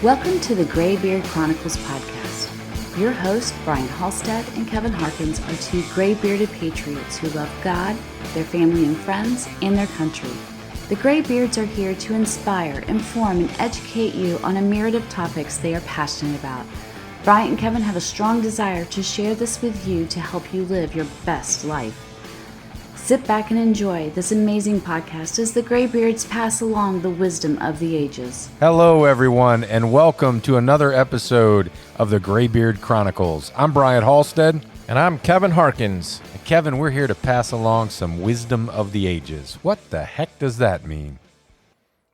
Welcome to the Graybeard Chronicles podcast. Your hosts, Brian Halstead and Kevin Harkins, are two gray-bearded patriots who love God, their family and friends, and their country. The Graybeards are here to inspire, inform, and educate you on a myriad of topics they are passionate about. Brian and Kevin have a strong desire to share this with you to help you live your best life. Sit back and enjoy this amazing podcast as the Graybeards pass along the wisdom of the ages. Hello, everyone, and welcome to another episode of the Graybeard Chronicles. I'm Brian Halstead. And I'm Kevin Harkins. And Kevin, we're here to pass along some wisdom of the ages. What the heck does that mean?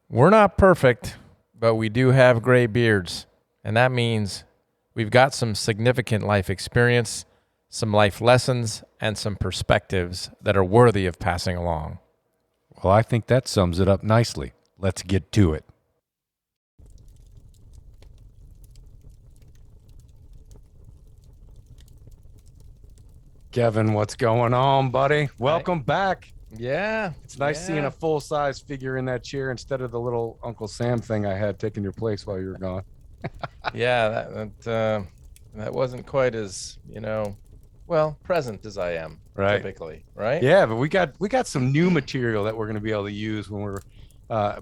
We're not perfect, but we do have gray beards. And that means we've got some significant life experience, some life lessons, and some perspectives that are worthy of passing along. Well, I think that sums it up nicely. Let's get to it. Kevin, what's going on, buddy? Welcome back. Yeah. It's nice seeing a full-size figure in that chair instead of the little Uncle Sam thing I had taking your place while you were gone. Yeah, that wasn't quite as, present as I am typically, right? Yeah, but we got some new material that we're going to be able to use when we're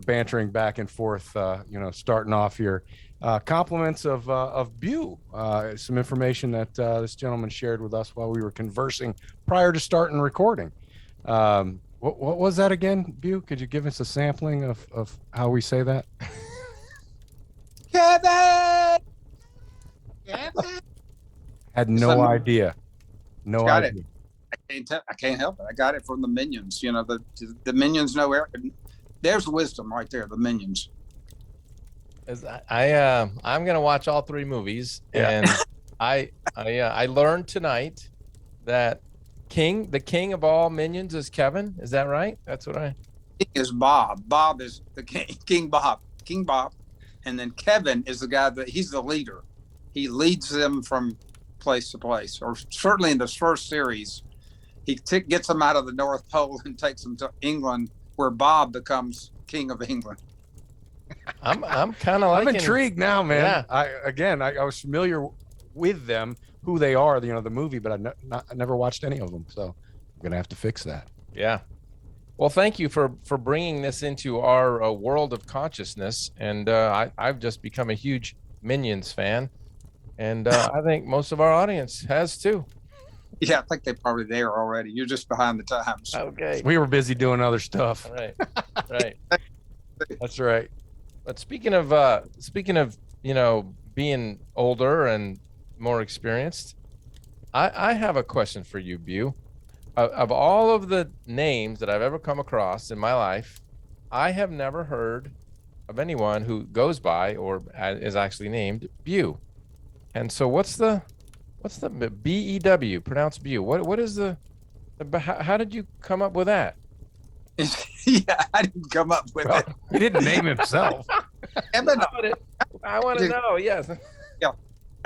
bantering back and forth, starting off here. Compliments of Bew, some information that this gentleman shared with us while we were conversing prior to starting recording. What was that again, Bew? Could you give us a sampling of how we say that? Kevin! Had no idea. No Got idea. It. I can't help it. I got it from the Minions. The Minions know there's wisdom right there. The Minions. I'm gonna watch all three movies, and I learned tonight that the king of all minions is Kevin. Is that right? That's what I. King is Bob. Bob is the king. King Bob. And then Kevin is the guy he's the leader. He leads them from place to place, or certainly in this first series, he gets them out of the North Pole and takes them to England, where Bob becomes King of England. I'm kind of like. I'm intrigued now, man. Yeah. I was familiar with them, who they are, the movie, but I never watched any of them, so I'm gonna have to fix that. Yeah. Well, thank you for bringing this into our world of consciousness, and I've just become a huge Minions fan, and I think most of our audience has too. Yeah, I think they're probably there already. You're just behind the times. Okay. We were busy doing other stuff. Right. That's right. But speaking of being older and more experienced, I have a question for you, Bew. Of all of the names that I've ever come across in my life, I have never heard of anyone who goes by or is actually named Bew. And so what's the B-E-W, pronounced Bew? What is how did you come up with that? Yeah, I didn't come up with it. He didn't name himself. I want to know, yes. Yeah.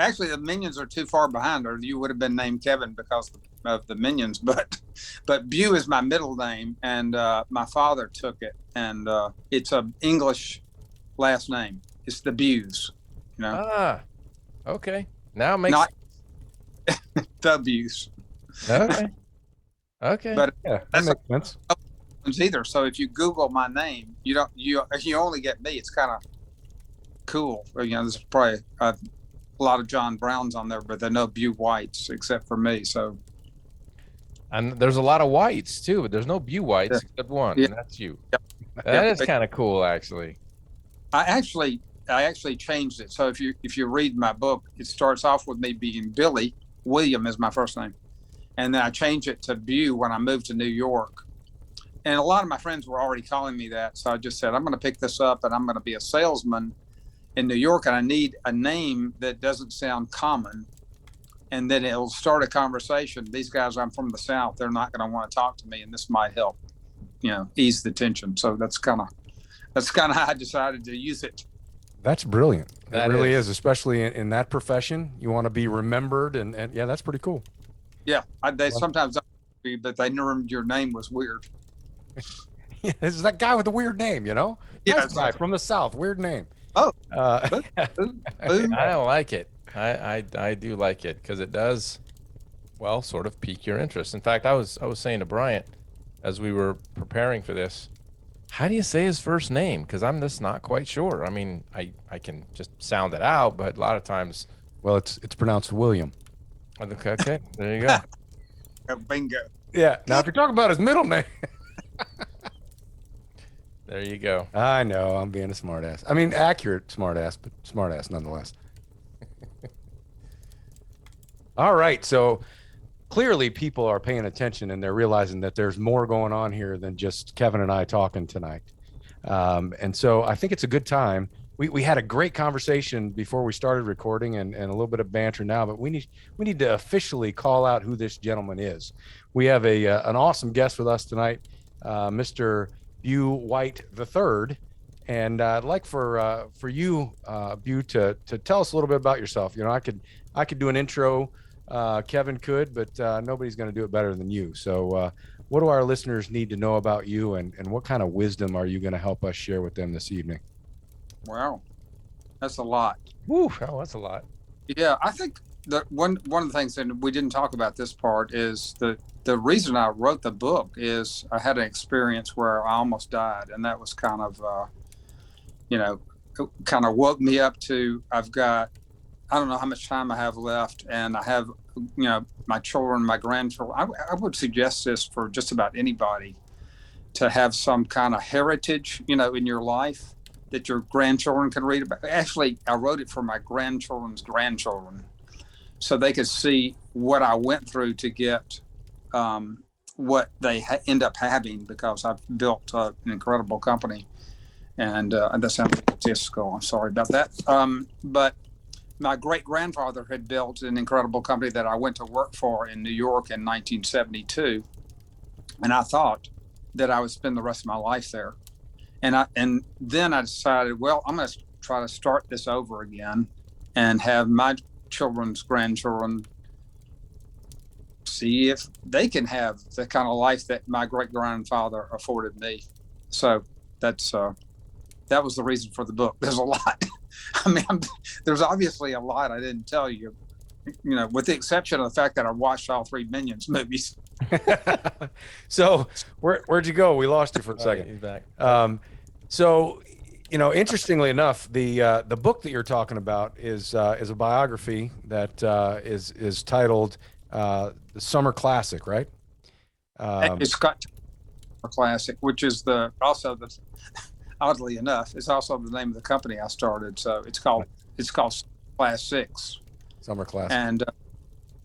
Actually, the Minions are too far behind, or you would have been named Kevin because of the Minions. But Bew is my middle name, and my father took it, and it's an English last name. It's the Bews. Ah, okay. Now it makes not the Bews. Okay. But Yeah, that makes sense. Either. So if you Google my name, you only get me. It's kind of cool. There's probably a lot of John Browns on there, but there are no Bew Whites except for me. So, and there's a lot of whites too, but there's no Bew Whites except one, and that's you. Yep. That is kind of cool, actually. I actually changed it. So if you read my book, it starts off with me being Billy. William is my first name, and then I changed it to Bew when I moved to New York. And a lot of my friends were already calling me that. So I just said, I'm going to pick this up, and I'm going to be a salesman in New York. And I need a name that doesn't sound common. And then it'll start a conversation. These guys, I'm from the South. They're not going to want to talk to me. And this might help, ease the tension. So that's kind of how I decided to use it. That's brilliant. That it really is, especially in that profession. You want to be remembered. And yeah, that's pretty cool. Yeah. They sometimes, but they knew your name was weird. This is that guy with the weird name, Yeah, Nice guy from the South, weird name. Oh, Uh, boom, boom. I don't like it. I do like it because it does, well, sort of pique your interest. In fact, I was saying to Bryant as we were preparing for this, how do you say his first name? Because I'm just not quite sure. I mean, I can just sound it out, but a lot of times, well, it's pronounced William. okay, there you go. Bingo. Yeah. Now, if you're talking about his middle name, There you go. I know I'm being a smartass. I mean, accurate smartass, but smartass nonetheless. All right. So clearly people are paying attention and they're realizing that there's more going on here than just Kevin and I talking tonight. And so I think it's a good time. We had a great conversation before we started recording and a little bit of banter now, but we need to officially call out who this gentleman is. We have an awesome guest with us tonight, Mr. Bew White III. And I'd like for you, Bew, to tell us a little bit about yourself. You know, I could do an intro, Kevin could, but nobody's going to do it better than you. So what do our listeners need to know about you, and what kind of wisdom are you going to help us share with them this evening? Wow, that's a lot. Woo, oh, that's a lot. Yeah, I think that one of the things, and we didn't talk about this part, is the reason I wrote the book is I had an experience where I almost died, and that was kind of, kind of woke me up to, I don't know how much time I have left, and I have, my children, my grandchildren. I would suggest this for just about anybody, to have some kind of heritage, in your life that your grandchildren can read about. Actually, I wrote it for my grandchildren's grandchildren, so they could see what I went through to get what they end up having, because I've built an incredible company. And that sounds like Cisco. I'm sorry about that. But my great grandfather had built an incredible company that I went to work for in New York in 1972. And I thought that I would spend the rest of my life there. And then I decided, well, I'm going to try to start this over again and have my children's grandchildren see if they can have the kind of life that my great grandfather afforded me. So that was the reason for the book. There's a lot. I mean, there's obviously a lot I didn't tell you, with the exception of the fact that I watched all 3 Minions movies. So where'd you go? We lost you for a second. He's back. So, interestingly enough, the book that you're talking about is a biography that is titled The Summer Classic, right? It's got a classic, which is oddly enough, it's also the name of the company I started. So it's called Class 6. Summer Classic. And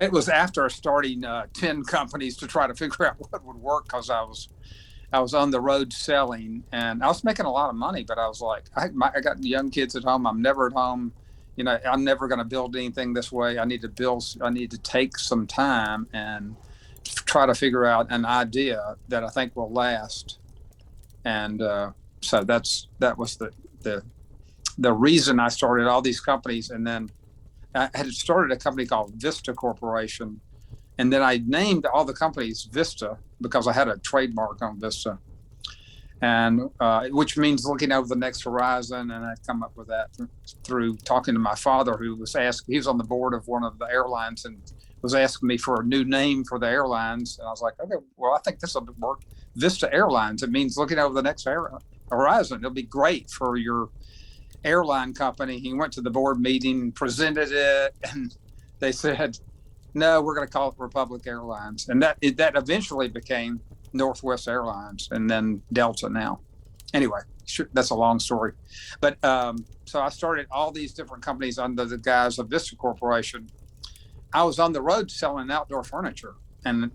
it was after starting 10 companies to try to figure out what would work, because I was on the road selling, and I was making a lot of money, but I was like, I got young kids at home. I'm never at home. I'm never going to build anything this way. I need to take some time and try to figure out an idea that I think will last. And so that was the reason I started all these companies. And then I had started a company called Vista Corporation. And then I named all the companies Vista because I had a trademark on Vista, and which means looking over the next horizon. And I come up with that through talking to my father, who was on the board of one of the airlines and was asking me for a new name for the airlines. And I was like, okay, well, I think this will work. Vista Airlines. It means looking over the next horizon. It'll be great for your airline company. He went to the board meeting, presented it, and they said, no, we're going to call it Republic Airlines. And that eventually became Northwest Airlines, and then Delta now. Anyway, that's a long story. But so I started all these different companies under the guise of Vista Corporation. I was on the road selling outdoor furniture, and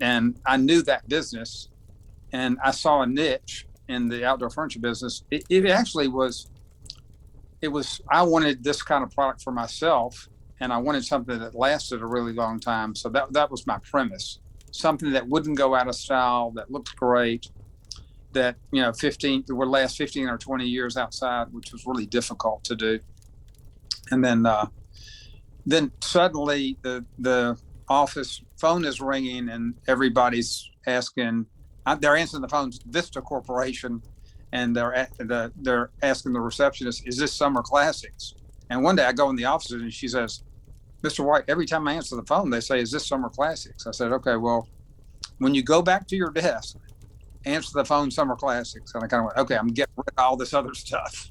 I knew that business, and I saw a niche in the outdoor furniture business. It actually was, I wanted this kind of product for myself, and I wanted something that lasted a really long time. So that was my premise. Something that wouldn't go out of style, that looked great, that would last 15 or 20 years outside, which was really difficult to do. And then suddenly the office phone is ringing, and everybody's asking. They're answering the phones, Vista Corporation, and they're asking the receptionist, "Is this Summer Classics?" And one day I go in the office and she says, "Mr. White, every time I answer the phone, they say, 'Is this Summer Classics?'" I said, "Okay, well, when you go back to your desk, answer the phone Summer Classics." And I kind of went, "Okay, I'm getting rid of all this other stuff.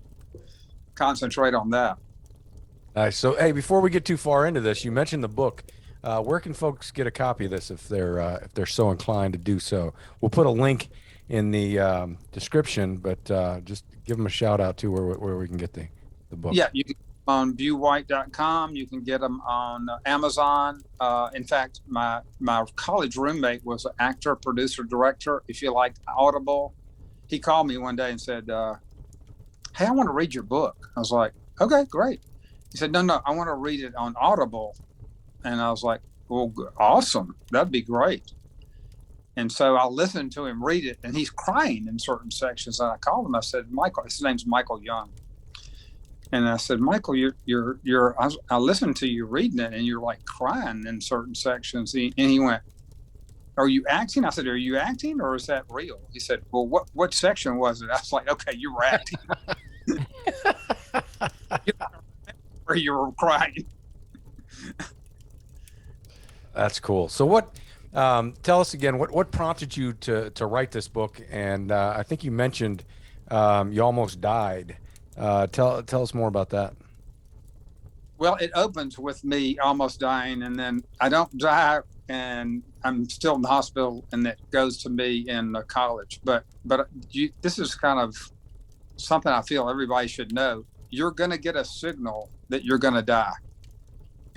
Concentrate on that." Nice. So, hey, before we get too far into this, you mentioned the book. Where can folks get a copy of this if they're so inclined to do so? We'll put a link in the description, but just give them a shout out to where we can get the book. Yeah, you can on bewhite.com. You can get them on Amazon. In fact, my college roommate was an actor, producer, director. If you like Audible, he called me one day and said, "Hey, I want to read your book." I was like, "Okay, great." He said, No, I want to read it on Audible." And I was like, "Well, awesome. That'd be great." And so I listened to him read it, and he's crying in certain sections. And I called him. I said, "Michael," his name's Michael Young. And I said, "Michael, I listened to you reading it, and you're like crying in certain sections." And he went, "Are you acting?" I said, "Are you acting, or is that real?" He said, "Well, what section was it?" I was like, "Okay, you were acting." Or you were crying. That's cool. So what, tell us again, what prompted you to write this book? And I think you mentioned you almost died. Tell us more about that. Well, it opens with me almost dying, and then I don't die, and I'm still in the hospital, and it goes to me in college. But this is kind of something I feel everybody should know. You're going to get a signal that you're going to die.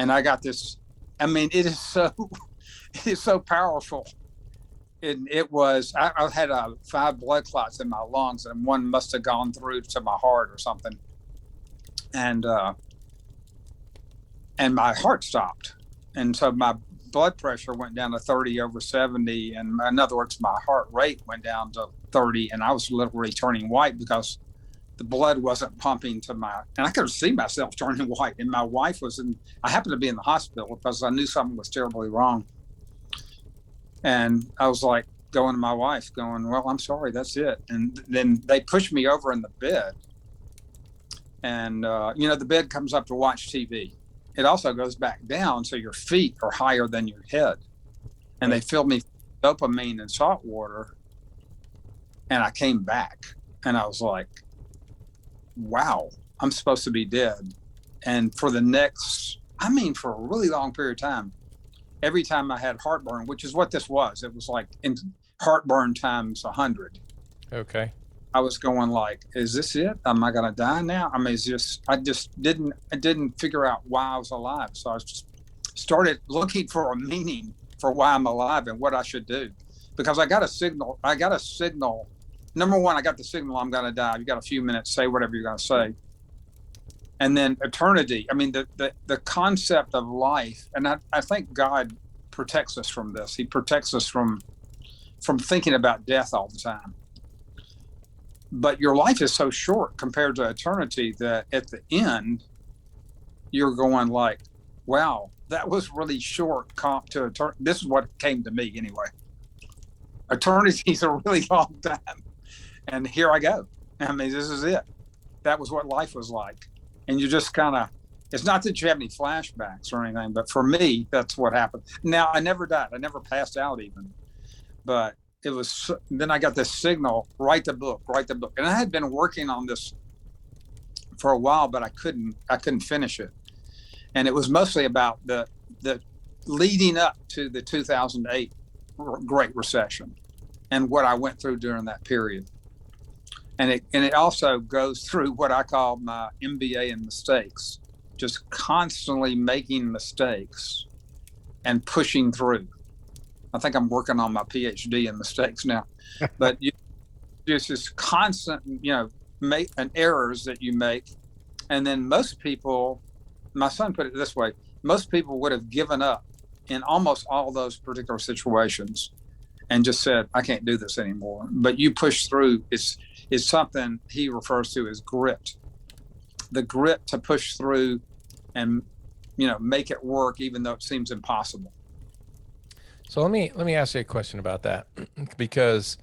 And I got this. I mean, it is so powerful. It was, I had 5 blood clots in my lungs, and one must have gone through to my heart or something. And my heart stopped. And so my blood pressure went down to 30/70. And in other words, my heart rate went down to 30, and I was literally turning white because the blood wasn't pumping to and I could see myself turning white. And my wife I happened to be in the hospital because I knew something was terribly wrong. And I was like going to my wife going, "Well, I'm sorry, that's it." And then they pushed me over in the bed. And, the bed comes up to watch TV. It also goes back down, so your feet are higher than your head. And they filled me with dopamine and salt water. And I came back, and I was like, wow, I'm supposed to be dead. And for a really long period of time, every time I had heartburn, which is what this was, it was like in heartburn times 100. Okay. I was going like, is this it? Am I going to die now? I mean, I didn't figure out why I was alive. So I just started looking for a meaning for why I'm alive and what I should do, because I got a signal. Number one, I got the signal I'm going to die. You got a few minutes, say whatever you're going to say. And then eternity. I mean, the concept of life, and I think God protects us from this. He protects us from thinking about death all the time. But your life is so short compared to eternity that at the end, you're going like, wow, that was really short comp to eternity. This is what came to me anyway. Eternity is a really long time. And here I go. I mean, this is it. That was what life was like. And you just kind of, it's not that you have any flashbacks or anything, but for me, that's what happened. Now, I never died. I never passed out even. But it was, then I got this signal, write the book. And I had been working on this for a while, but I couldn't finish it. And it was mostly about the leading up to the 2008 Great Recession and what I went through during that period. And it also goes through what I call my MBA in mistakes, just constantly making mistakes and pushing through. I think I'm working on my PhD in mistakes now, but just this constant, errors that you make. And then most people, my son put it this way, most people would have given up in almost all those particular situations and just said, I can't do this anymore. But you push through. It's something he refers to as grit, the grit to push through and, make it work, even though it seems impossible. So let me ask you a question about that, because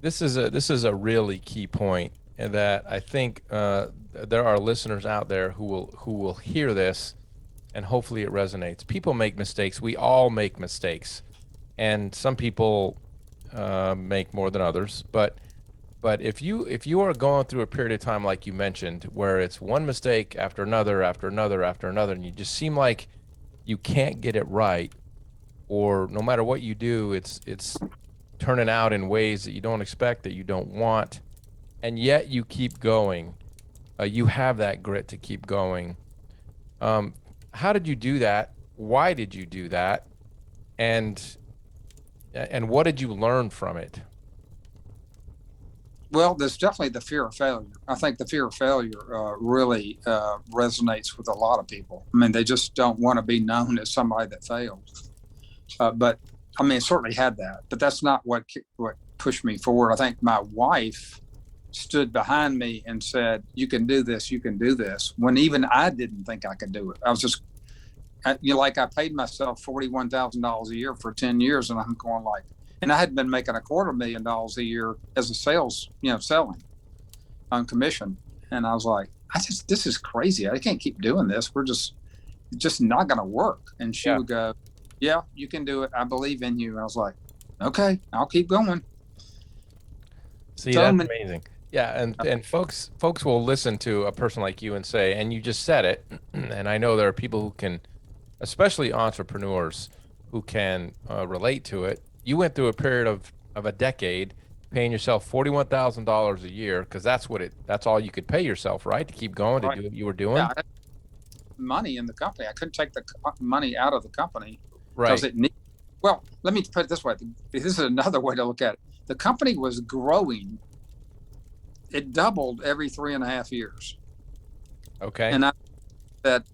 this is a really key point, and that I think there are listeners out there who will hear this, and hopefully it resonates. People make mistakes. We all make mistakes, and some people make more than others. But if you are going through a period of time like you mentioned, where it's one mistake after another, after another, after another, and you just seem like you can't get it right, or no matter what you do, it's turning out in ways that you don't expect, that you don't want, and yet you keep going. You have that grit to keep going. How did you do that? Why did you do that? And what did you learn from it? Well, there's definitely the fear of failure. I think the fear of failure really resonates with a lot of people. I mean, they just don't want to be known as somebody that failed. But I mean, it certainly had that, but that's not what pushed me forward. I think my wife stood behind me and said, "You can do this. You can do this." When even I didn't think I could do it. I was just, like, I paid myself $41,000 a year for 10 years, and I'm going like, and I had been making $250,000 a year as a sales, selling on commission, and I was like, this is crazy. I can't keep doing this. It's just not going to work. And she would go, "Yeah, you can do it. I believe in you." And I was like, "Okay, I'll keep going." See, that's amazing. Yeah, and folks will listen to a person like you and say, and you just said it, and I know there are people who can, especially entrepreneurs, who can relate to it. You went through a period of a decade paying yourself $41,000 a year, because that's all you could pay yourself, right? To keep going, to do what you were doing. Yeah, I had money in the company. I couldn't take the money out of the company. Right. Well, let me put it this way. This is another way to look at it. The company was growing. It doubled every 3.5 years. Okay. And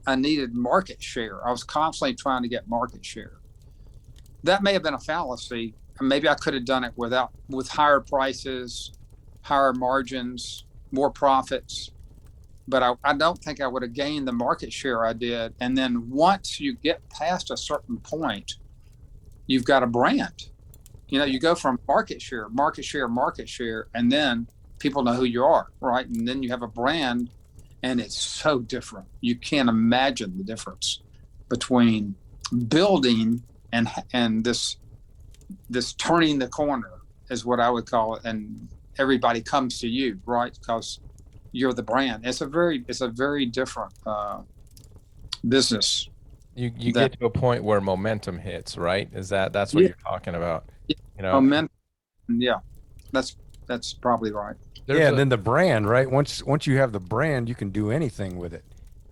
I needed market share. I was constantly trying to get market share. That may have been a fallacy. Maybe I could have done it with higher prices, higher margins, more profits. But I don't think I would have gained the market share I did. And then once you get past a certain point, you've got a brand. You go from market share, and then people know who you are, right? And then you have a brand, and it's so different. You can't imagine the difference between building and this turning the corner is what I would call it. And everybody comes to you, right? Because you're the brand. It's a very different business. You get to a point where momentum hits, right? That's what you're talking about? Momentum. Yeah, that's probably right. And then the brand, right? Once you have the brand, you can do anything with it.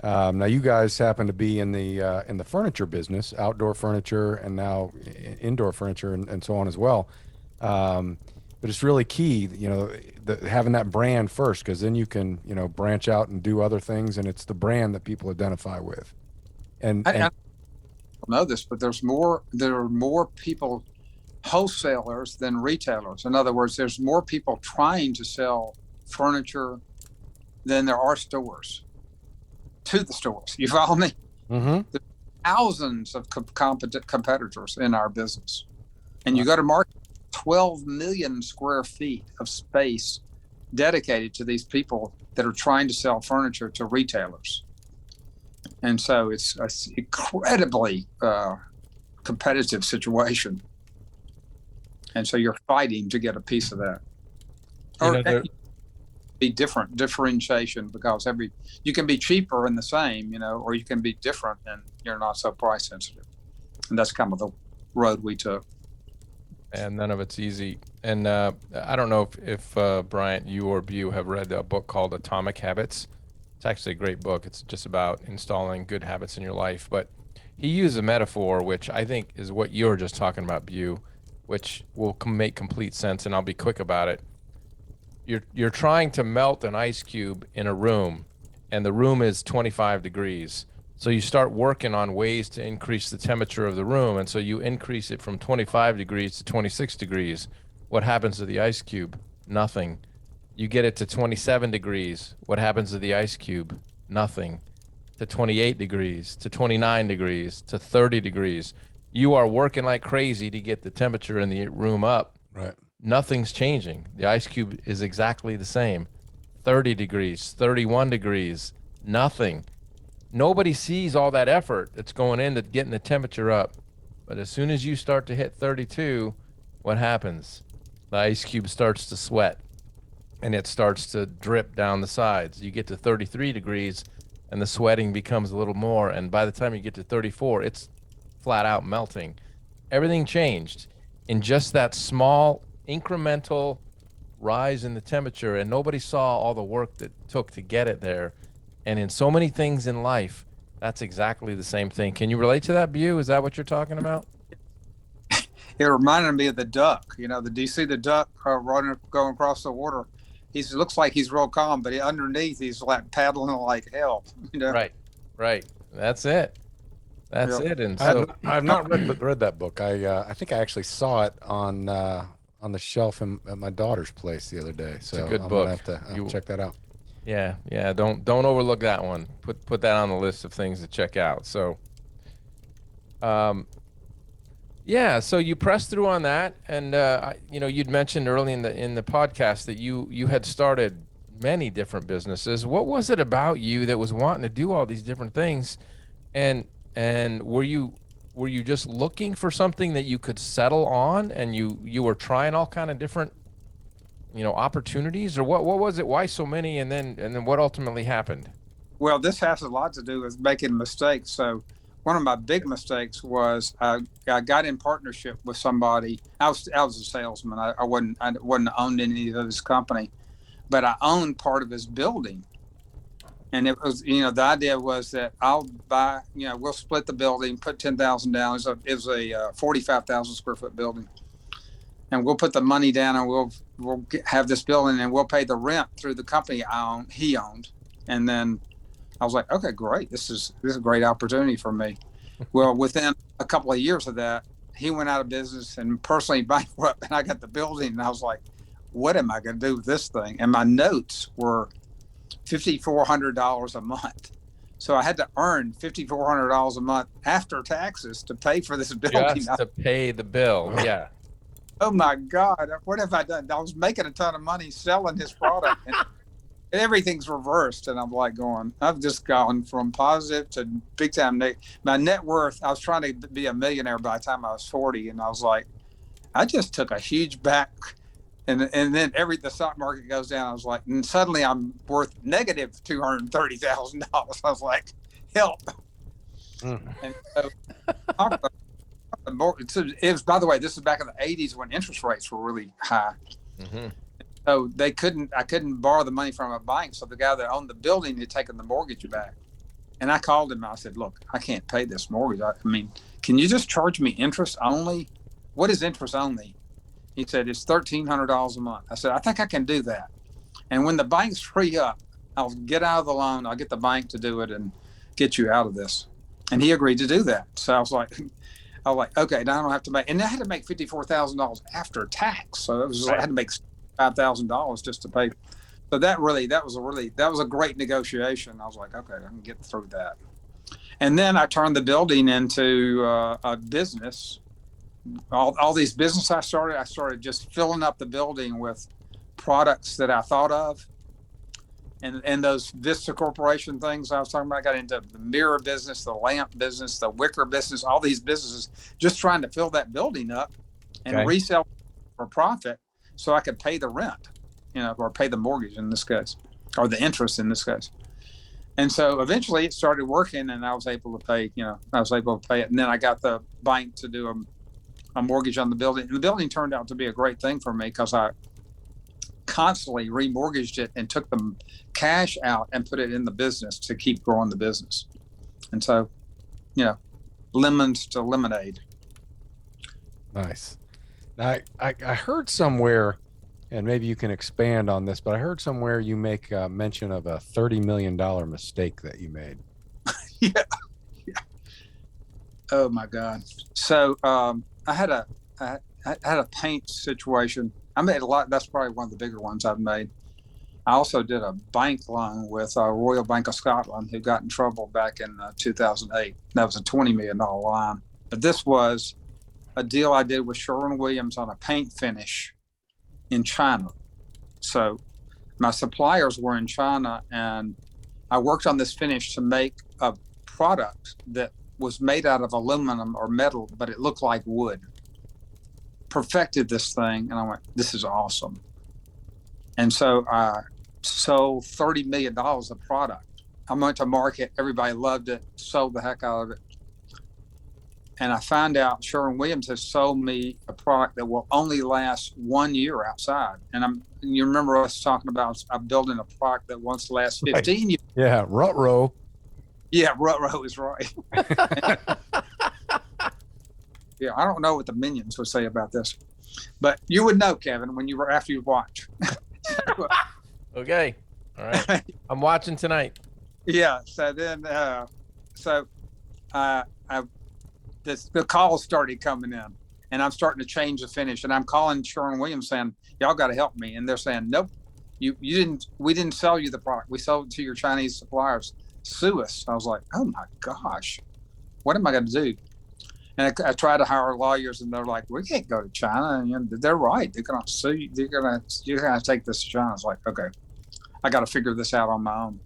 Now you guys happen to be in the furniture business, outdoor furniture, and now indoor furniture, and so on as well. But it's really key, having that brand first, because then you can, branch out and do other things, and it's the brand that people identify with. And I don't know this, but there are more people, wholesalers, than retailers. In other words, there's more people trying to sell furniture than there are stores. To the stores, you follow me? Mm-hmm. There's thousands of competitors in our business, and you go to market 12 million square feet of space dedicated to these people that are trying to sell furniture to retailers. And so it's an incredibly competitive situation. And so you're fighting to get a piece of that. Be different differentiation, because you can be cheaper and the same, or you can be different and you're not so price sensitive. And that's kind of the road we took. And none of it's easy. And I don't know if Bryant, you or Bew have read a book called Atomic Habits. It's actually a great book. It's just about installing good habits in your life. But he used a metaphor, which I think is what you're just talking about, Bew, which will make complete sense, and I'll be quick about it. You're trying to melt an ice cube in a room, and the room is 25 degrees. So you start working on ways to increase the temperature of the room, and so you increase it from 25 degrees to 26 degrees. What happens to the ice cube? Nothing. You get it to 27 degrees. What happens to the ice cube? Nothing. To 28 degrees, to 29 degrees, to 30 degrees. You are working like crazy to get the temperature in the room up. Right. nothing's changing. The ice cube is exactly the same. 30 degrees, 31 degrees, nothing. Nobody sees all that effort that's going into getting the temperature up. But as soon as you start to hit 32, what happens? The ice cube starts to sweat and it starts to drip down the sides. You get to 33 degrees and the sweating becomes a little more. And by the time you get to 34, it's flat out melting. Everything changed in just that small incremental rise in the temperature, and nobody saw all the work that took to get it there. And in so many things in life, that's exactly the same thing. Can you relate to that, Bew? Is that what you're talking about? It reminded me of the duck. Do you see the duck running, going across the water? He looks like he's real calm, but underneath he's like paddling like hell. Right. That's it. That's it. And I've, so I've not read that book. I think I actually saw it on the shelf at my daughter's place the other day. So it's a good I'm book. gonna have to check that out. Yeah. Don't overlook that one. Put that on the list of things to check out. So, yeah. So you pressed through on that, and you'd mentioned early in the podcast that you had started many different businesses. What was it about you that was wanting to do all these different things, and were you just looking for something that you could settle on, and you were trying all kind of different opportunities, or what was it? Why so many, and then what ultimately happened? Well, this has a lot to do with making mistakes. So one of my big mistakes was I got in partnership with somebody. I was a salesman. I wasn't owned any of his company, but I owned part of his building. And it was, the idea was that I'll buy, we'll split the building, put $10,000 down. It was a 45,000 square foot building. And we'll put the money down and we'll have this building and we'll pay the rent through the company he owned. And then I was like, okay, great. This is a great opportunity for me. Well, within a couple of years of that, he went out of business and personally bankrupt, and I got the building, and I was like, what am I going to do with this thing? And my notes were $5,400 a month. So I had to earn $5,400 a month after taxes to pay for this building. Just to pay the bill. Yeah. Oh my God, what have I done? I was making a ton of money selling his product, and everything's reversed. And I'm like I've just gone from positive to big time. My net worth, I was trying to be a millionaire by the time I was 40. And I was like, I just took a huge back. And then the stock market goes down. I was like, and suddenly I'm worth negative $230,000. I was like, help. And so it was, by the way, this is back in the 80s when interest rates were really high. Mm-hmm. So I couldn't borrow the money from a bank. So the guy that owned the building had taken the mortgage back. And I called him. I said, look, I can't pay this mortgage. I mean, can you just charge me interest only? What is interest only? He said, it's $1,300 a month. I said, I think I can do that. And when the banks free up, I'll get out of the loan. I'll get the bank to do it and get you out of this. And he agreed to do that. So I was like, okay, now I don't have to make, and I had to make $54,000 after tax. So it was I had to make $5,000 just to pay. So that was a great negotiation. I was like, okay, I can get through that. And then I turned the building into a business. All these business I started just filling up the building with products that I thought of. And those Vista Corporation things I was talking about, I got into the mirror business, the lamp business, the wicker business, all these businesses, just trying to fill that building up and resell for profit so I could pay the rent, or pay the mortgage in this case, or the interest in this case. And so eventually it started working, and I was able to pay it. And then I got the bank to do a mortgage on the building. And the building turned out to be a great thing for me because I constantly remortgaged it and took the cash out and put it in the business to keep growing the business. And so, lemons to lemonade. Nice. Now, I heard somewhere, and maybe you can expand on this, but I heard somewhere you make mention of a $30 million mistake that you made. Yeah. Oh my God. So I had a paint situation. I made a lot. That's probably one of the bigger ones I've made. I also did a bank loan with Royal Bank of Scotland, who got in trouble back in 2008. That was a $20 million line. But this was a deal I did with Sherwin-Williams on a paint finish in China. So my suppliers were in China, and I worked on this finish to make a product that was made out of aluminum or metal, but it looked like wood. Perfected this thing, and I went, this is awesome. And so I sold $30 million of product. I went to market, everybody loved it, sold the heck out of it. And I found out Sherwin-Williams has sold me a product that will only last 1 year outside. And you remember us talking about I'm building a product that wants to last 15 years. Yeah, Rut-row. Yeah, Rut-row is right. Yeah, I don't know what the minions would say about this, but you would know, Kevin, when you were after you watch. Okay, all right. I'm watching tonight. Yeah. So then, the calls started coming in, and I'm starting to change the finish, and I'm calling Sherwin-Williams saying, "Y'all got to help me," and they're saying, "Nope, we didn't sell you the product. We sold it to your Chinese suppliers. Sue us." I was like, "Oh my gosh, what am I going to do?" And I tried to hire lawyers, and they're like, "We can't go to China." And they're right. They're going to sue you. You're going to take this to China. I was like, okay, I got to figure this out on my own.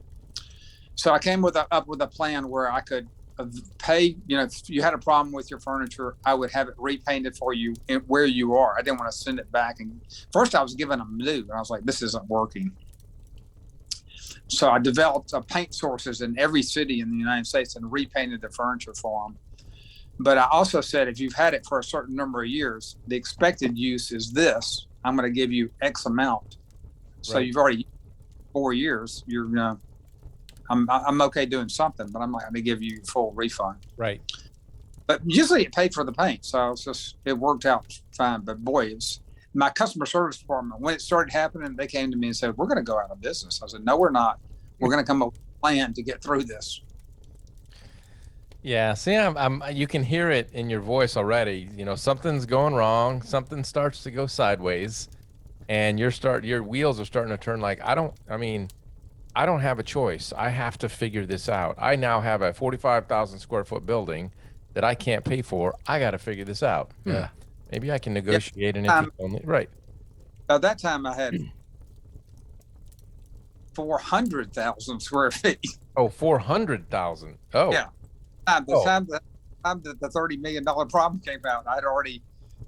So I came up with a plan where I could pay, if you had a problem with your furniture, I would have it repainted for you where you are. I didn't want to send it back. And first I was giving them new, and I was like, this isn't working. So I developed paint sources in every city in the United States and repainted the furniture for them. But I also said, if you've had it for a certain number of years, the expected use is this. I'm going to give you X amount. So You've already 4 years. I'm okay doing something, but I'm not going to give you full refund. Right. But usually it paid for the paint, so it worked out fine. But boy, it's my customer service department. When it started happening, they came to me and said, "We're going to go out of business." I said, "No, we're not. We're going to come up with a plan to get through this." Yeah, see, you can hear it in your voice already. Something's going wrong. Something starts to go sideways, and your wheels are starting to turn. Like, I don't have a choice. I have to figure this out. I now have a 45,000 square foot building that I can't pay for. I got to figure this out. Yeah. Maybe I can negotiate an interest only. Right. At that time, I had 400,000 square feet. Oh, 400,000. Oh. Yeah. Time the $30 million problem came out, I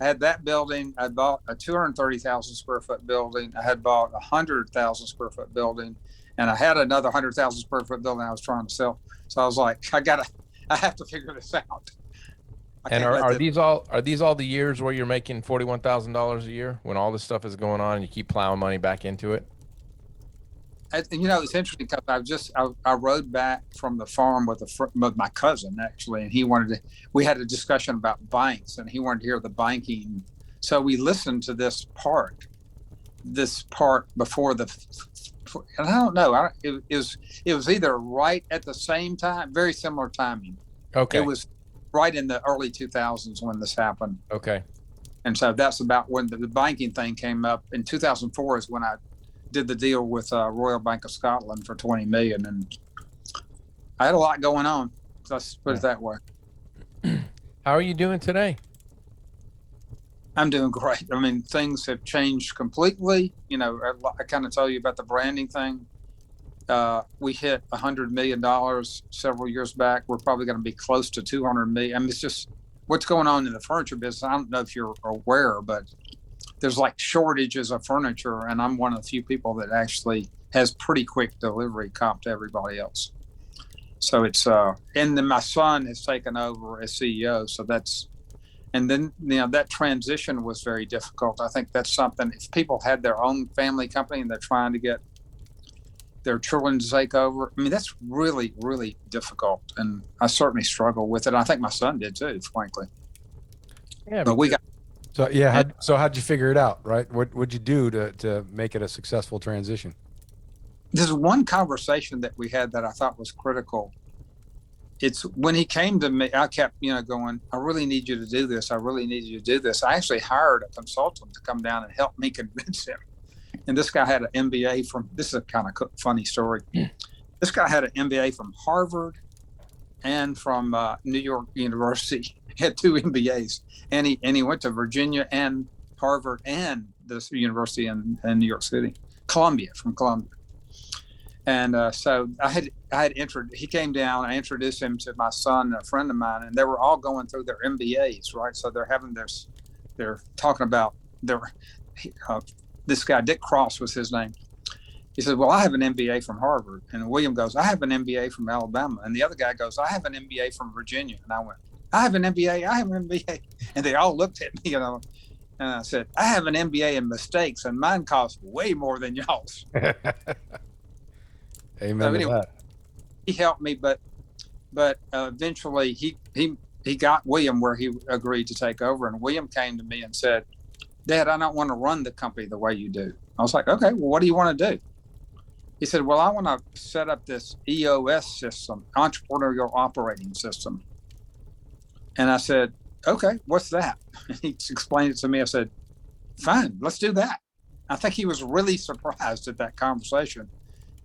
had that building. I bought a 230,000 square foot building. I had bought a 100,000 square foot building, and I had another 100,000 square foot building I was trying to sell. So I was like, I have to figure this out. And are these all the years where you're making $41,000 a year when all this stuff is going on and you keep plowing money back into it? It's interesting because I rode back from the farm with my cousin, actually, and we had a discussion about banks, and he wanted to hear the banking. So we listened to this part before and I don't know, it was either right at the same time, very similar timing. Okay. It was right in the early 2000s when this happened. Okay. And so that's about when the banking thing came up. In 2004 is when I did the deal with Royal Bank of Scotland for 20 million, and I had a lot going on. Let's put it that way. How are you doing today? I'm doing great. I mean, things have changed completely. I kind of tell you about the branding thing. We hit $100 million several years back. We're probably going to be close to 200 million. I mean, it's just what's going on in the furniture business. I don't know if you're aware, but there's like shortages of furniture, and I'm one of the few people that actually has pretty quick delivery comp to everybody else. So it's and then my son has taken over as CEO. So and then that transition was very difficult. I think that's something, if people had their own family company and they're trying to get their children to take over, I mean, that's really, really difficult. And I certainly struggle with it. I think my son did too, frankly. Yeah, but we got. So yeah, how'd you figure it out, right? What'd you do to make it a successful transition? There's one conversation that we had that I thought was critical. It's when he came to me, I kept, going, I really need you to do this. I really need you to do this. I actually hired a consultant to come down and help me convince him. And this guy had an MBA this is a kind of funny story. This guy had an MBA from Harvard and from New York University. He had 2 MBAs, and he went to Virginia and Harvard and this university in New York City, Columbia. And so I had entered. He came down. I introduced him to my son and a friend of mine, and they were all going through their MBAs, right? So they're having this. They're talking about this guy Dick Cross was his name. He said, "Well, I have an MBA from Harvard," and William goes, "I have an MBA from Alabama," and the other guy goes, "I have an MBA from Virginia," and I went, "I have an MBA. I have an MBA," and they all looked at me, you know. And I said, "I have an MBA in mistakes, and mine costs way more than y'all's." Amen to that. He helped me, but eventually he got William where he agreed to take over. And William came to me and said, "Dad, I don't want to run the company the way you do." I was like, "Okay, well, what do you want to do?" He said, "Well, I want to set up this EOS system, entrepreneurial operating system." And I said, "Okay, what's that?" And he explained it to me. I said, "Fine, let's do that." I think he was really surprised at that conversation.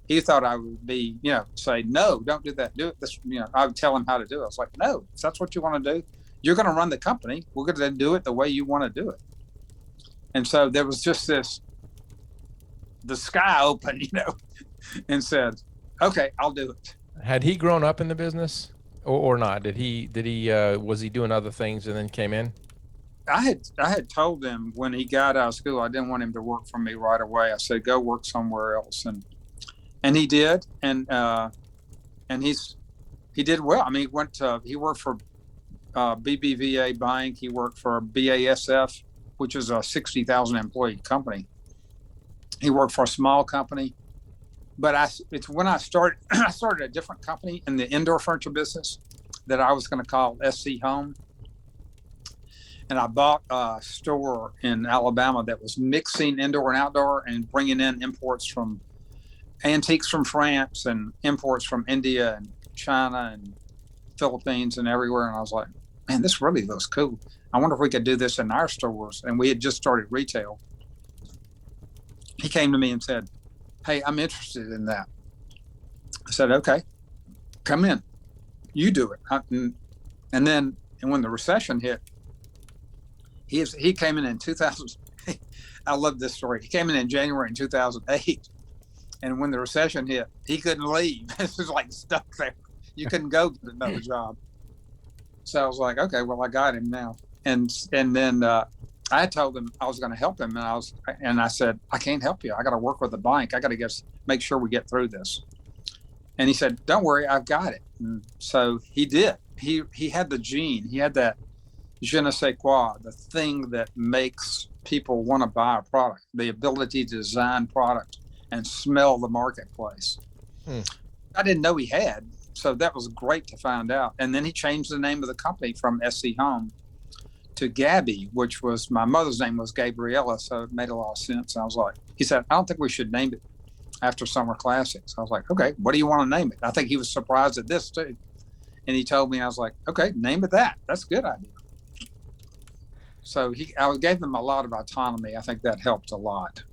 He thought I would be, say, "No, don't do that. Do it this." I would tell him how to do it. I was like, "No, if that's what you want to do, you're going to run the company. We're going to do it the way you want to do it." And so there was just the sky opened, and said, "Okay, I'll do it." Had he grown up in the business or not? Did he was he doing other things and then came in? I had told him when he got out of school, I didn't want him to work for me right away. I said, "Go work somewhere else." And he did. And he did well. I mean, he worked for BBVA Bank. He worked for BASF, which is a 60,000 employee company. He worked for a small company, but it's when I started a different company in the indoor furniture business that I was going to call SC Home. And I bought a store in Alabama that was mixing indoor and outdoor and bringing in imports from antiques from France and imports from India and China and Philippines and everywhere. And I was like, "Man, this really looks cool. I wonder if we could do this in our stores." And we had just started retail. He came to me and said, "Hey, I'm interested in that." I said, "Okay, come in, you do it." And when the recession hit, he came in 2000. I love this story. He came in January in 2008. And when the recession hit, he couldn't leave. It was like stuck there. You couldn't go get another job. So I was like, "Okay, well, I got him now." And then I told him I was going to help him, and I said, "I can't help you. I got to work with the bank. I got to make sure we get through this." And he said, "Don't worry, I've got it." And so he did. He had the gene. He had that je ne sais quoi, the thing that makes people want to buy a product, the ability to design product and smell the marketplace. I didn't know he had, so that was great to find out. And then he changed the name of the company from SC Home to Gabby, which was my mother's name was Gabriella, so it made a lot of sense. And he said, "I don't think we should name it after Summer Classics." I was like, "Okay, what do you want to name it?" I think he was surprised at this too. And he told me, I was like, "Okay, name it that. That's a good idea." So I gave them a lot of autonomy. I think that helped a lot.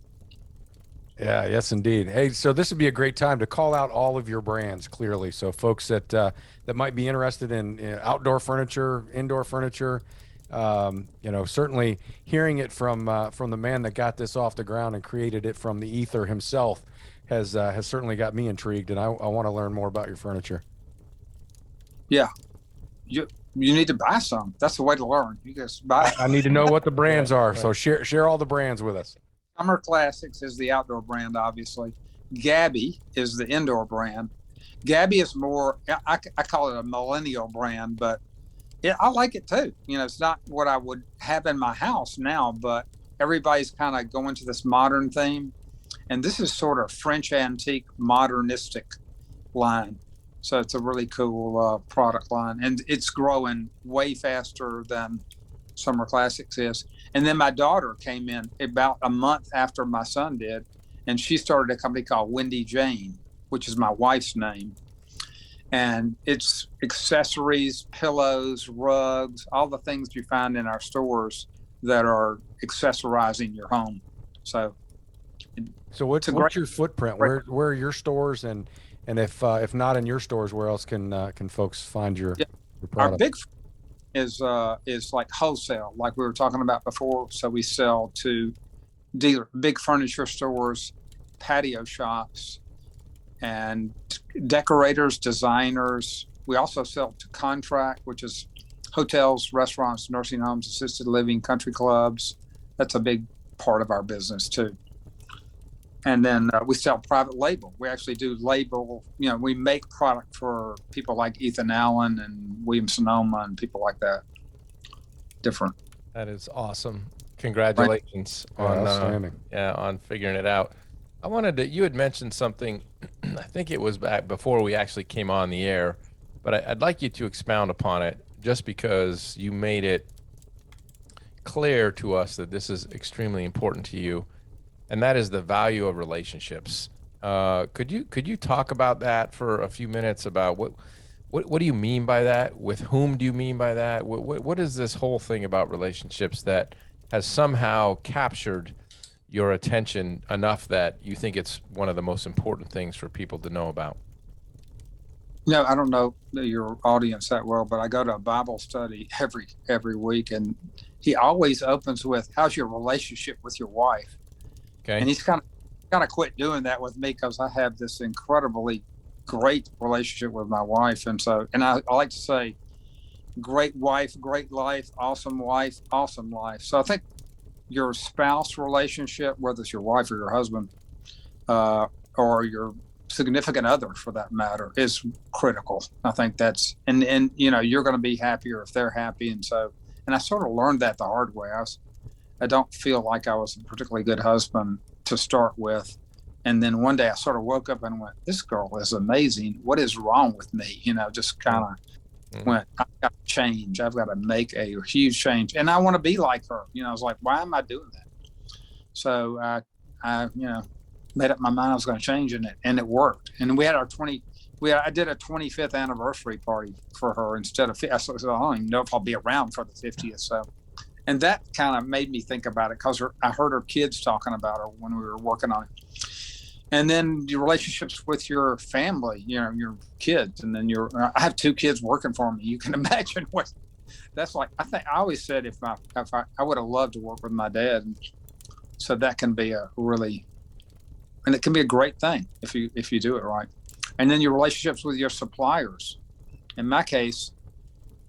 Yeah, yes, indeed. Hey, so this would be a great time to call out all of your brands clearly. So folks that might be interested in outdoor furniture, indoor furniture, certainly hearing it from the man that got this off the ground and created it from the ether himself has certainly got me intrigued, and I want to learn more about your furniture. Yeah, you need to buy some. That's the way to learn. You just buy. I need to know what the brands are. So share all the brands with us. Summer Classics is the outdoor brand, obviously. Gabby is the indoor brand. Gabby is more, I call it a millennial brand, but I like it too. It's not what I would have in my house now, but everybody's kind of going to this modern theme. And this is sort of French antique modernistic line. So it's a really cool product line. And it's growing way faster than Summer Classics is. And then my daughter came in about a month after my son did, and she started a company called Wendy Jane, which is my wife's name. And it's accessories, pillows, rugs, all the things you find in our stores that are accessorizing your home. So what's your footprint? Where are your stores, and if not in your stores, where else can folks find your product? is like wholesale, like we were talking about before. So we sell to big furniture stores, patio shops, and decorators, designers. We also sell to contract, which is hotels, restaurants, nursing homes, assisted living, country clubs. That's a big part of our business too. And then we sell private label. We actually do label, we make product for people like Ethan Allen and William Sonoma and people like that. Different. That is awesome. Congratulations on figuring it out. You had mentioned something, I think it was back before we actually came on the air, but I'd like you to expound upon it, just because you made it clear to us that this is extremely important to you, and that is the value of relationships. Could you talk about that for a few minutes, about what do you mean by that? With whom do you mean by that? What is this whole thing about relationships that has somehow captured your attention enough that you think it's one of the most important things for people to know about? I don't know your audience that well, but I go to a Bible study every week, and he always opens with, "How's your relationship with your wife?" Okay. And he's kind of quit doing that with me, because I have this incredibly great relationship with my wife, and I like to say, great wife, great life, awesome life, awesome life. So I think your spouse relationship, whether it's your wife or your husband, or your significant other for that matter, is critical. I think that's, and you're going to be happier if they're happy. And I sort of learned that the hard way. I don't feel like I was a particularly good husband to start with. And then one day I sort of woke up and went, "This girl is amazing. What is wrong with me?" Just kind of went, "I've got to change. I've got to make a huge change. And I want to be like her." I was like, "Why am I doing that?" So I made up my mind I was going to change, and it worked. And we had I did a 25th anniversary party for her instead of, I don't even know if I'll be around for the 50th. So, and that kind of made me think about it, because I heard her kids talking about her when we were working on it. And then your relationships with your family, your kids, and then I have 2 kids working for me. You can imagine what that's like. I always said, if I would have loved to work with my dad. And so that can be and it can be a great thing if you do it right. And then your relationships with your suppliers. In my case,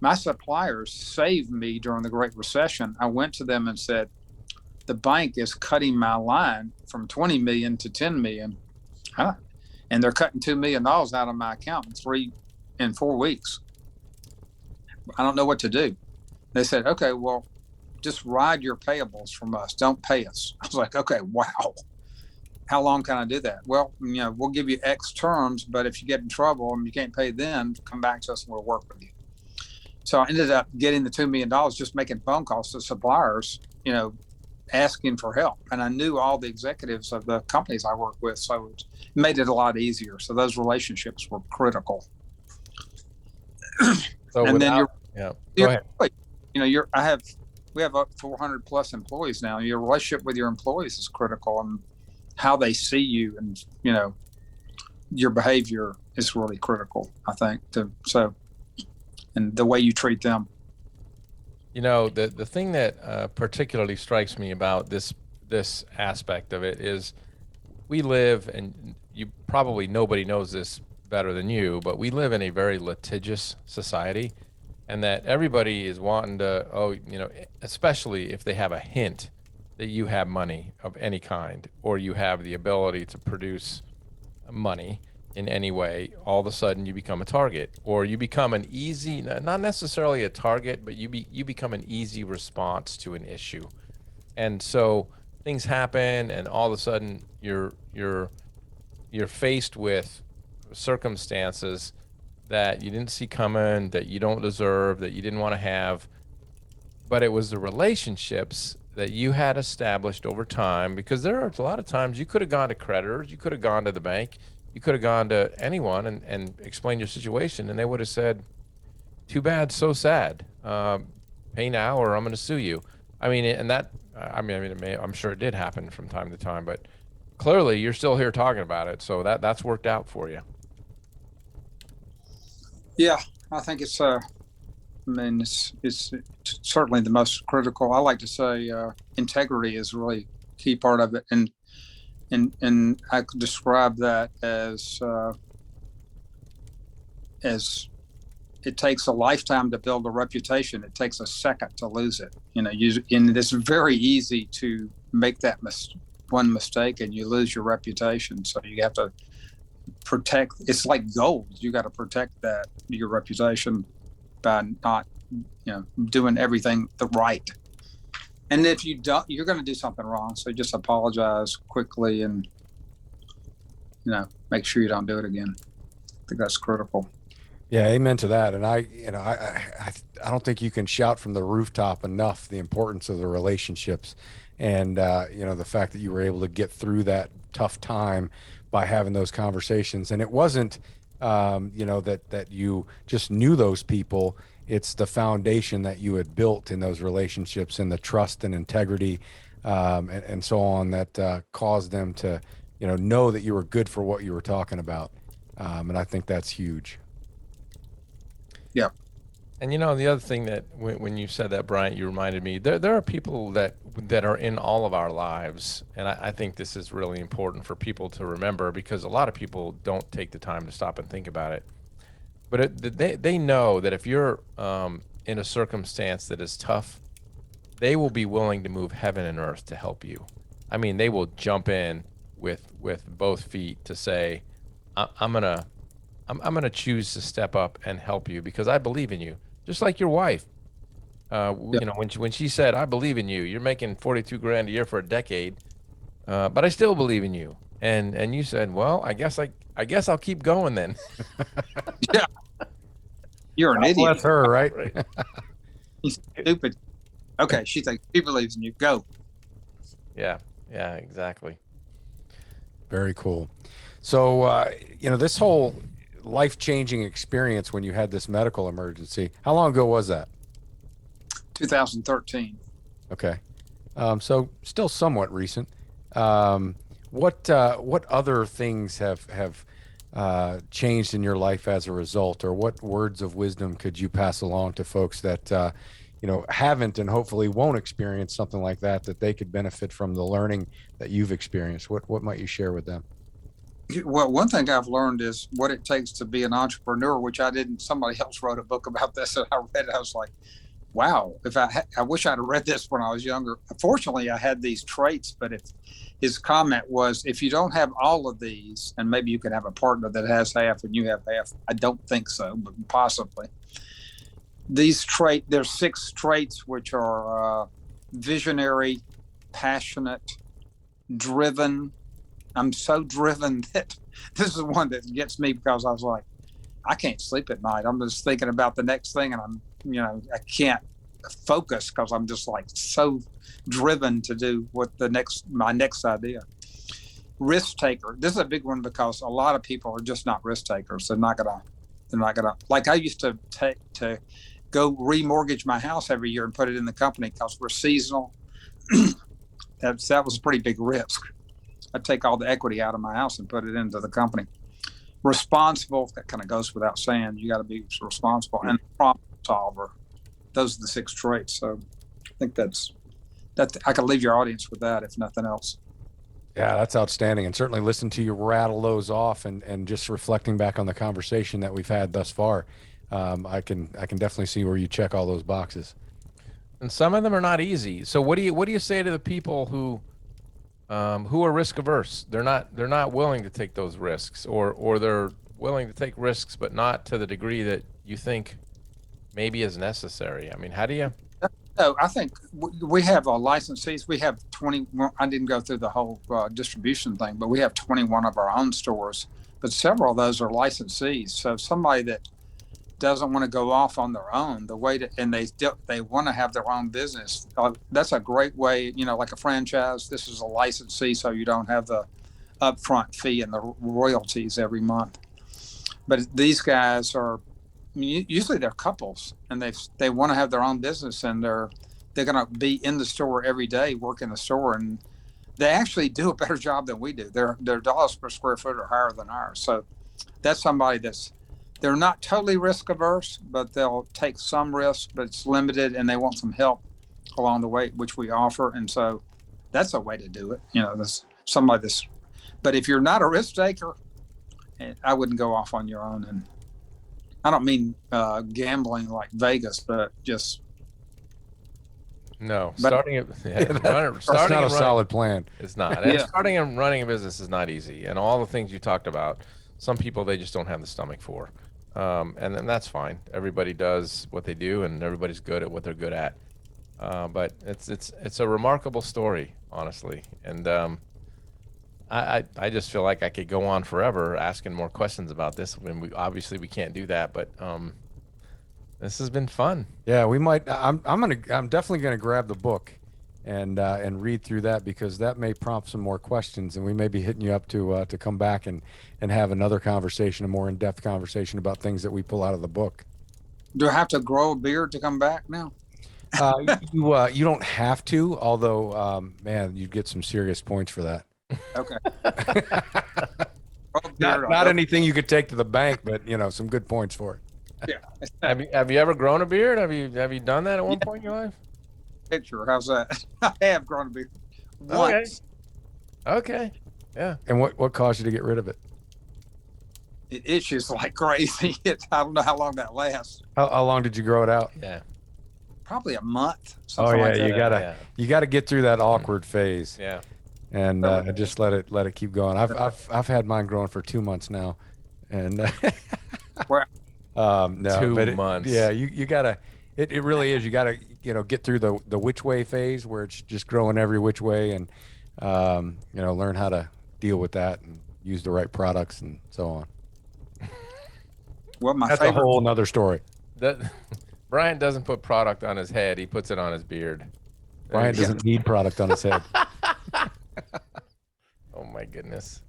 my suppliers saved me during the Great Recession. I went to them and said, "The bank is cutting my line from 20 million to 10 million. And they're cutting $2 million out of my account in 4 weeks. I don't know what to do." They said, "Okay, well, just ride your payables from us. Don't pay us." I was like, "Okay, wow. How long can I do that?" "Well, we'll give you X terms, but if you get in trouble and you can't pay then, come back to us and we'll work with you." So I ended up getting the $2 million, just making phone calls to suppliers, asking for help. And I knew all the executives of the companies I work with, so it made it a lot easier. So those relationships were critical. So and then go ahead. We have up 400 plus employees now. Your relationship with your employees is critical, and how they see you, and your behavior is really critical, I think. And the way you treat them. The thing that particularly strikes me about this aspect of it is, we live, and nobody knows this better than you, but we live in a very litigious society, and that everybody is wanting to, especially if they have a hint that you have money of any kind, or you have the ability to produce money in any way, all of a sudden you become a target, or you become an easy, not necessarily a target, but you become an easy response to an issue. And so things happen, and all of a sudden you're faced with circumstances that you didn't see coming, that you don't deserve, that you didn't want to have. But it was the relationships that you had established over time, because there are a lot of times you could have gone to creditors, you could have gone to the bank, you could have gone to anyone and explained your situation, and they would have said, "Too bad, so sad. Pay now or I'm going to sue you." I'm sure it did happen from time to time, but clearly you're still here talking about it, so that's worked out for you. Yeah, I think it's I mean, it's certainly the most critical. I like to say integrity is really a key part of it, and I could describe that as it takes a lifetime to build a reputation. It takes a second to lose it. And it's very easy to make that one mistake and you lose your reputation. So you have to protect. It's like gold. You got to protect your reputation by not, doing everything the right. And if you don't, you're going to do something wrong. So just apologize quickly and, make sure you don't do it again. I think that's critical. Yeah, amen to that. And I don't think you can shout from the rooftop enough the importance of the relationships, and the fact that you were able to get through that tough time by having those conversations. And it wasn't, that you just knew those people. It's the foundation that you had built in those relationships and the trust and integrity, and so on that caused them to, know that you were good for what you were talking about. And I think that's huge. Yeah. And the other thing that when you said that, Bryant, you reminded me, there are people that are in all of our lives. And I think this is really important for people to remember, because a lot of people don't take the time to stop and think about it. But they know that if you're in a circumstance that is tough, they will be willing to move heaven and earth to help you. I mean, they will jump in with both feet to say, I'm gonna choose to step up and help you because I believe in you. Just like your wife, when she said, "I believe in you. You're making $42,000 a year for a decade, but I still believe in you." And you said, "Well, I guess I'll keep going then." Yeah, you're an idiot. Bless her, right? He's stupid. Okay, she thinks she believes in you. Go. Yeah, exactly. Very cool. So, this whole life-changing experience when you had this medical emergency, how long ago was that? 2013. Okay. So still somewhat recent. What other things have changed in your life as a result, or what words of wisdom could you pass along to folks that, haven't and hopefully won't experience something like that they could benefit from the learning that you've experienced? What might you share with them? Well, one thing I've learned is what it takes to be an entrepreneur, which I didn't. Somebody else wrote a book about this, and I read it. I was like, "Wow! If I wish I'd have read this when I was younger." Fortunately, I had these traits, but his comment was, "If you don't have all of these, and maybe you can have a partner that has half and you have half." I don't think so, but possibly. There's 6 traits, which are visionary, passionate, driven. I'm so driven that this is one that gets me, because I was like, I can't sleep at night. I'm just thinking about the next thing, and I can't focus because I'm just like so driven to do my next idea. Risk taker. This is a big one because a lot of people are just not risk takers. They're not gonna. Like I used to go remortgage my house every year and put it in the company because we're seasonal. That was a pretty big risk. I'd take all the equity out of my house and put it into the company. Responsible, that kind of goes without saying. You got to be responsible, and problem solver. Those are the 6 traits. So I think that I could leave your audience with that, if nothing else. Yeah, that's outstanding. And certainly listen to you rattle those off and just reflecting back on the conversation that we've had thus far. I can definitely see where you check all those boxes. And some of them are not easy. So what do you say to the people who are risk averse? They're not willing to take those risks, or they're willing to take risks, but not to the degree that you think maybe is necessary. I mean, how do you? No, I think we have licensees. We have 20. I didn't go through the whole distribution thing, but we have 21 of our own stores. But several of those are licensees. So somebody that doesn't want to go off on their own, and they want to have their own business. That's a great way, like a franchise. This is a licensee, so you don't have the upfront fee and the royalties every month. But these guys are usually they're couples, and they want to have their own business, and they're going to be in the store every day, working the store, and they actually do a better job than we do. Their dollars per square foot are higher than ours. So that's somebody that's they're not totally risk averse, but they'll take some risk, but it's limited, and they want some help along the way, which we offer. And so that's a way to do it. There's somebody that's, but if you're not a risk taker, I wouldn't go off on your own. And I don't mean gambling like Vegas, but just. No, But- starting That's not a solid plan. It's not. Yeah. And starting and running a business is not easy. And all the things you talked about, some people, they just don't have the stomach for. And then that's fine. Everybody does what they do, and everybody's good at what they're good at. But it's a remarkable story, honestly. And I just feel like I could go on forever asking more questions about this. When we can't do that, but this has been fun. Yeah, we might. I'm definitely gonna grab the book and read through that, because that may prompt some more questions, and we may be hitting you up to come back and have another conversation, a more in-depth conversation about things that we pull out of the book. Do I have to grow a beard to come back now? You don't have to, although man, you'd get some serious points for that. Okay. Not anything you could take to the bank, but some good points for it. Yeah. Have you ever grown a beard? Have you done that at one point in your life? Picture. How's that? I have grown a beard once. Okay. Yeah. And what caused you to get rid of it? It itches like crazy. I don't know how long that lasts. How long did you grow it out? Yeah. Probably a month. Oh Something yeah, like that. you gotta get through that awkward phase. Yeah. And just let it keep going. I've had mine growing for 2 months now, and Well, no, 2 months. Yeah, you gotta. It really is. You gotta get through the which way phase, where it's just growing every which way, and learn how to deal with that and use the right products and so on. well, my That's favorite. a whole nother story. Brian doesn't put product on his head; he puts it on his beard. Brian doesn't need product on his head. Oh my goodness!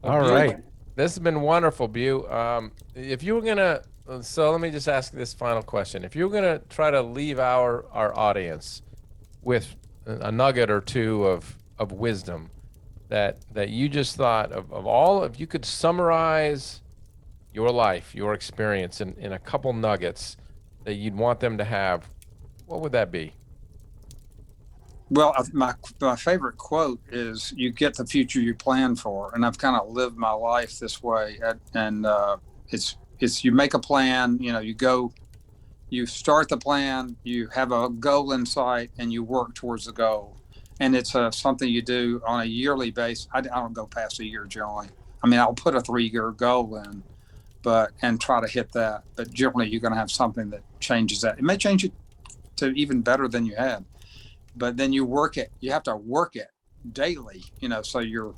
All right. This has been wonderful, Bew. If you were gonna, so let me just ask this final question: if you were gonna try to leave our audience with a nugget or two of wisdom that you just thought of all, if you could summarize your life, your experience in a couple nuggets that you'd want them to have, what would that be? Well, my favorite quote is, "You get the future you plan for," and I've kind of lived my life this way. And it's you make a plan. You go, you start the plan, you have a goal in sight, and you work towards the goal. And it's something you do on a yearly basis. I don't go past a year generally. I mean, I'll put a 3-year goal in, and try to hit that. But generally, you're going to have something that changes that. It may change it to even better than you had. But then you work it. You have to work it daily. So you're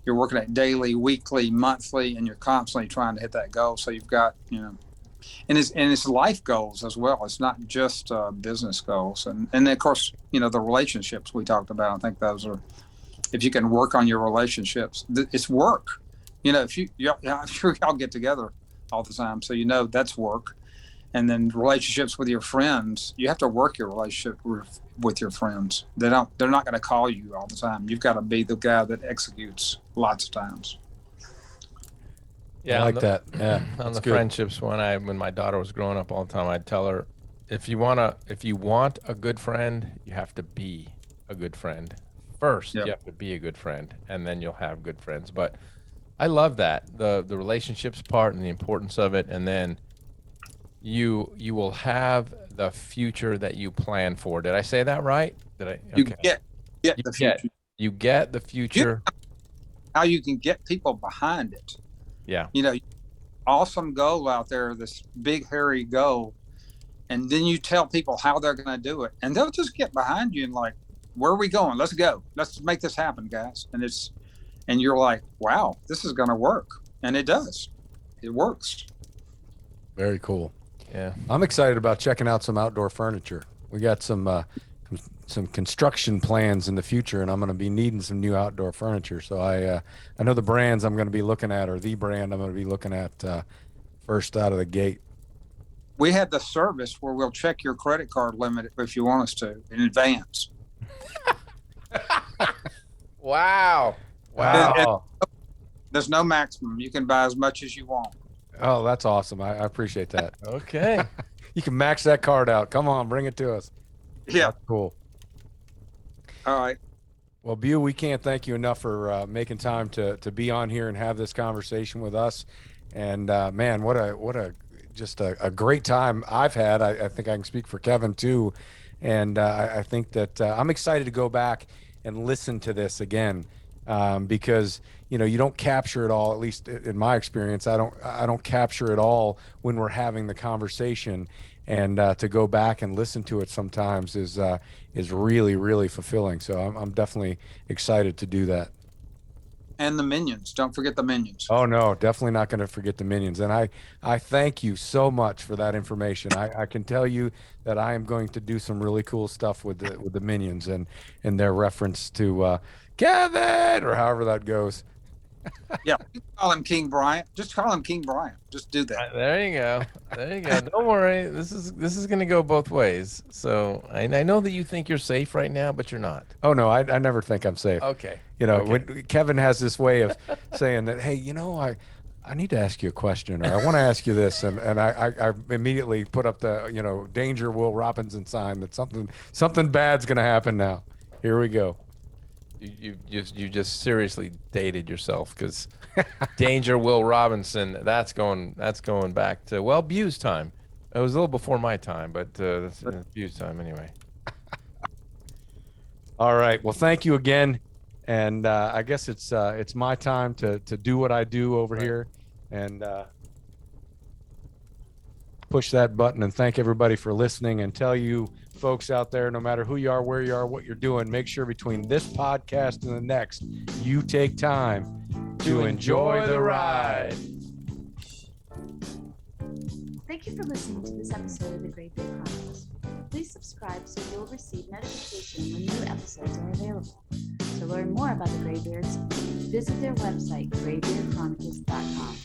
working it daily, weekly, monthly, and you're constantly trying to hit that goal. So you've got and it's life goals as well. It's not just business goals. And of course, the relationships we talked about. I think those are, if you can work on your relationships, it's work. If I'm sure y'all get together all the time, so that's work. And then relationships with your friends, you have to work your relationship with your friends. They're not going to call you all the time. You've got to be the guy that executes lots of times. Yeah, I like that. Yeah, On the good. friendships, when my daughter was growing up all the time, I'd tell her, if you want a good friend, you have to be a good friend. First, Yep. You have to be a good friend, and then you'll have good friends. But I love that, the relationships part and the importance of it, and then you will have the future that you plan for. Did I say that right? Did I? You Okay. get the future. You get the future. How you can get people behind it. Yeah. Awesome goal out there, this big hairy goal, and then you tell people how they're going to do it, and they'll just get behind you and like, where are we going? Let's go. Let's make this happen, guys. And you're like, wow, this is going to work, and it does. It works. Very cool. Yeah. I'm excited about checking out some outdoor furniture. We got some construction plans in the future, and I'm going to be needing some new outdoor furniture. So I know the brands I'm going to be looking at, or the brand I'm going to be looking at first out of the gate. We had the service where we'll check your credit card limit if you want us to in advance. Wow. Wow. There's no maximum. You can buy as much as you want. Oh, that's awesome. I appreciate that. Okay. You can max that card out. Come on, bring it to us. Yeah. That's cool. All right. Well, Bew, we can't thank you enough for making time to be on here and have this conversation with us. And man, what a great time I've had. I think I can speak for Kevin too. And I think that I'm excited to go back and listen to this again, because you don't capture it all. At least in my experience, I don't capture it all when we're having the conversation. And to go back and listen to it sometimes is really, really fulfilling. So I'm definitely excited to do that. And the minions. Don't forget the minions. Oh no, definitely not going to forget the minions. And I thank you so much for that information. I can tell you that I am going to do some really cool stuff with the minions and their reference to Kevin, or however that goes. Yeah, you can call him King Bryant. Just call him King Bryant. Just do that. There you go. There you go. Don't worry. This is going to go both ways. So I know that you think you're safe right now, but you're not. Oh no, I never think I'm safe. Okay. Okay. Okay. Kevin has this way of saying that, hey, I need to ask you a question, or I want to ask you this, and I immediately put up the danger Will Robinson sign that something bad's going to happen now. Here we go. You just seriously dated yourself, because Danger Will Robinson, that's going back to Bew's time. It was a little before my time, but that's Bew's time anyway. All right. Well, thank you again, and I guess it's my time to do what I do over here, and push that button and thank everybody for listening, and tell you folks out there, no matter who you are, where you are, what you're doing, make sure between this podcast and the next, you take time to enjoy the ride. Thank you for listening to this episode of the Graybeard Chronicles. Please subscribe so you'll receive notification when new episodes are available. To learn more about the Graybeards, visit their website, graybeardchronicles.com.